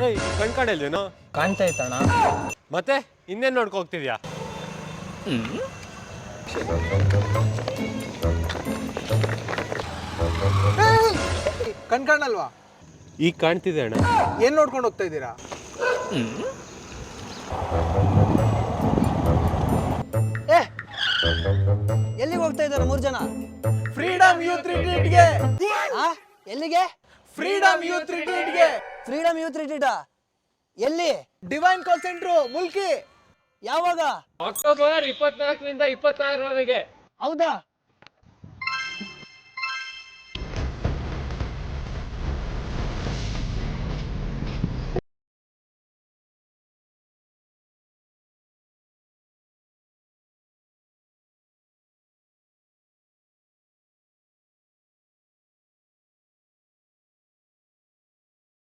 ಏಯ್ ಕಣ್ಕಾಣಲ್ವೇನೋ? ಕಾಣ್ತಾ ಇತ್ತಣ್ಣ. ಮತ್ತೆ ಇನ್ನೇನ್ ನೋಡ್ಕೊ ಹೋಗ್ತಿದ್ಯಾ? ಕಣ್ಕಾಣಲ್ವಾ? ಈಗ ಕಾಣ್ತಿದೆ ಅಣ್ಣ. ಏನ್ ನೋಡ್ಕೊಂಡು ಹೋಗ್ತಾ ಇದ್ದೀರಾ? ಎಲ್ಲಿಗೆ ಹೋಗ್ತಾ ಇದ್ದಾರೆ 3 ಜನ? ಫ್ರೀಡಮ್ ಯೂತ್ ರಿಟ್ರೀಟ್ಗೆ. ಎಲ್ಲಿಗೆ? ಫ್ರೀಡಮ್ ಯೂತ್ ರಿಟ್ರೀಟ್ಗೆ. ಫ್ರೀಡಮ್ ಯೂತ್ ರಿಟ್ರೀಟ್ ಎಲ್ಲಿ? Divine call centre Mulki. ಯಾವಾಗ? ಅಕ್ಟೋಬರ್ 24ರಿಂದ 26ರವರೆಗೆ. ಹೌದಾ?